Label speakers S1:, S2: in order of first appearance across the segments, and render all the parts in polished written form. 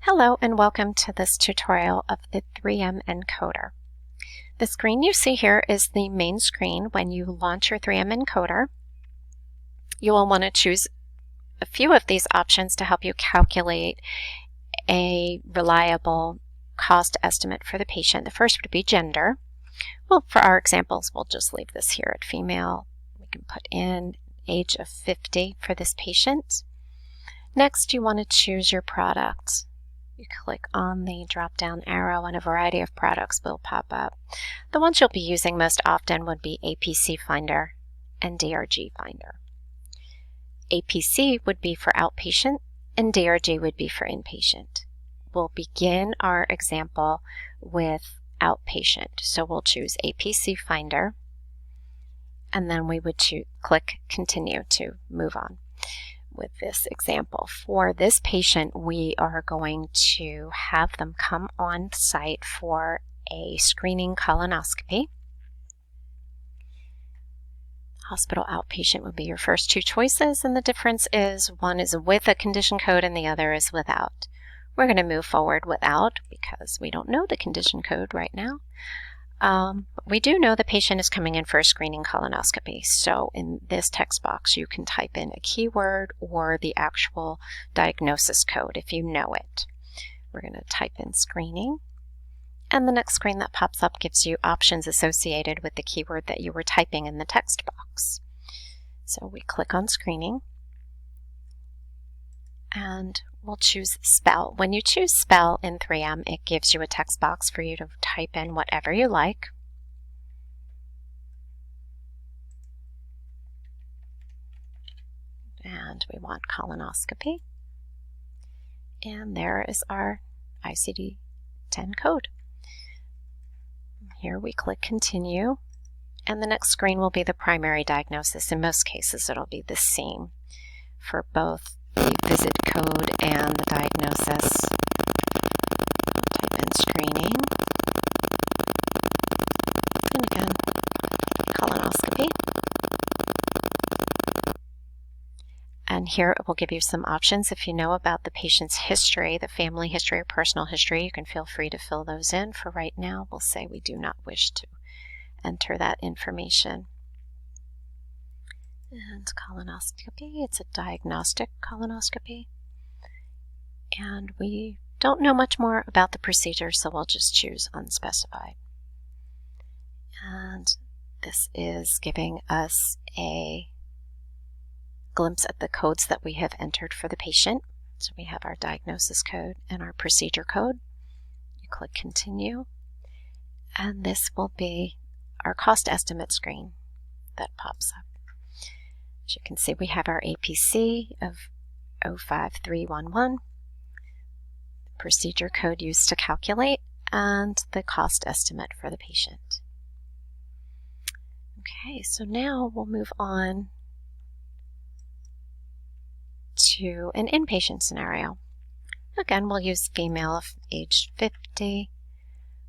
S1: Hello and welcome to this tutorial of the 3M encoder. The screen you see here is the main screen when you launch your 3M encoder. You will want to choose a few of these options to help you calculate a reliable cost estimate for the patient. The first would be gender. Well, for our examples, we'll just leave this here at female. We can put in age of 50 for this patient. Next, you want to choose your product. You click on the drop-down arrow and a variety of products will pop up. The ones you'll be using most often would be APC Finder and DRG Finder. APC would be for outpatient and DRG would be for inpatient. We'll begin our example with outpatient. So we'll choose APC Finder and then we would click Continue to move on. With this example, for this patient, we are going to have them come on site for a screening colonoscopy. Hospital outpatient would be your first two choices, and the difference is one is with a condition code and the other is without. We're going to move forward without because we don't know the condition code right now. We do know the patient is coming in for a screening colonoscopy. So in this text box, you can type in a keyword or the actual diagnosis code if you know it. We're going to type in screening. And the next screen that pops up gives you options associated with the keyword that you were typing in the text box. So we click on screening. And we'll choose spell. When you choose spell in 3M, it gives you a text box for you to type in whatever you like. And we want colonoscopy. And there is our ICD-10 code. Here we click continue. And the next screen will be the primary diagnosis. In most cases, it'll be the same for both the visit code and the diagnosis. Type in screening. And again, colonoscopy. And here it will give you some options. If you know about the patient's history, the family history or personal history, you can feel free to fill those in. For right now, we'll say we do not wish to enter that information. And colonoscopy, it's a diagnostic colonoscopy. And we don't know much more about the procedure, so we'll just choose unspecified. And this is giving us a glimpse at the codes that we have entered for the patient. So we have our diagnosis code and our procedure code. You click continue. And this will be our cost estimate screen that pops up. As you can see, we have our APC of 05311, the procedure code used to calculate, and the cost estimate for the patient. Okay, so now we'll move on to an inpatient scenario. Again, we'll use female of age 50.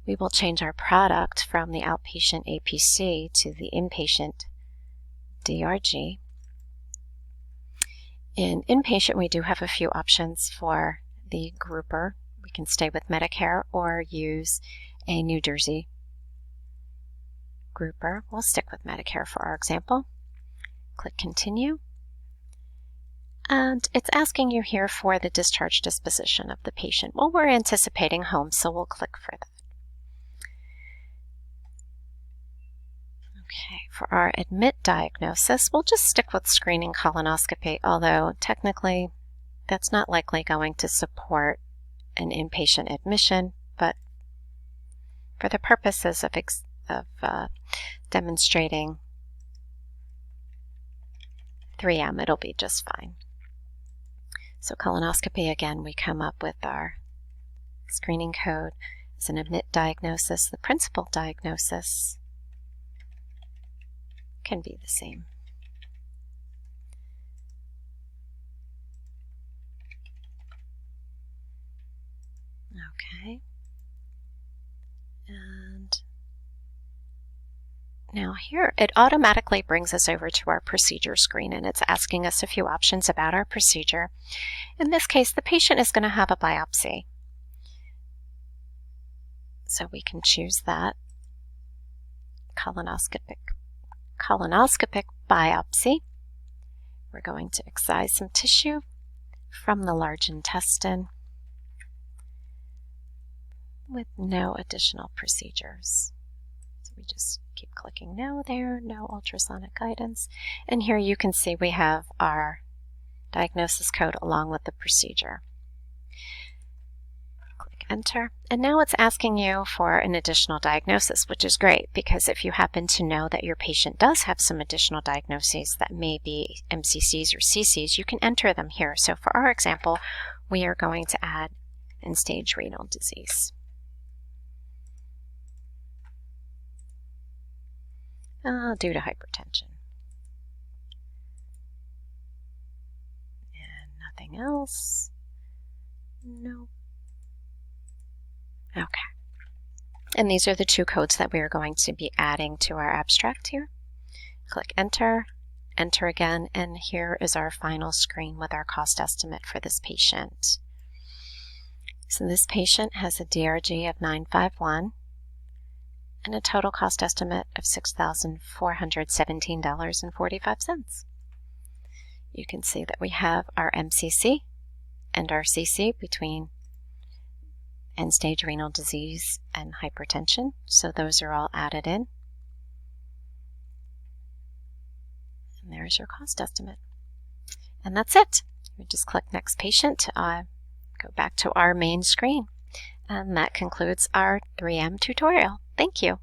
S1: We will change our product from the outpatient APC to the inpatient DRG. In inpatient, we do have a few options for the grouper. We can stay with Medicare or use a New Jersey grouper. We'll stick with Medicare for our example. Click continue. And it's asking you here for the discharge disposition of the patient. Well, we're anticipating home, so we'll click for that. Okay, for our admit diagnosis, we'll just stick with screening colonoscopy, although technically that's not likely going to support an inpatient admission, but for the purposes of demonstrating 3M, it'll be just fine. So colonoscopy, again, we come up with our screening code as an admit diagnosis. The principal diagnosis can be the same. Okay. And now here, it automatically brings us over to our procedure screen, and it's asking us a few options about our procedure. In this case, the patient is going to have a biopsy. So we can choose that colonoscopic biopsy. We're going to excise some tissue from the large intestine with no additional procedures. So we just keep clicking no there, no ultrasonic guidance. And here you can see we have our diagnosis code along with the procedure. Click enter. And now it's asking you for an additional diagnosis, which is great because if you happen to know that your patient does have some additional diagnoses that may be MCCs or CCs, you can enter them here. So for our example, we are going to add end-stage renal disease. Due to hypertension. And nothing else. No. Okay. And these are the two codes that we are going to be adding to our abstract here. Click enter, enter again, and here is our final screen with our cost estimate for this patient. So this patient has a DRG of 951 and a total cost estimate of $6,417.45. You can see that we have our MCC and our CC between end-stage renal disease and hypertension. So those are all added in. And there's your cost estimate. And that's it. We just click next patient to go back to our main screen. And that concludes our 3M tutorial. Thank you.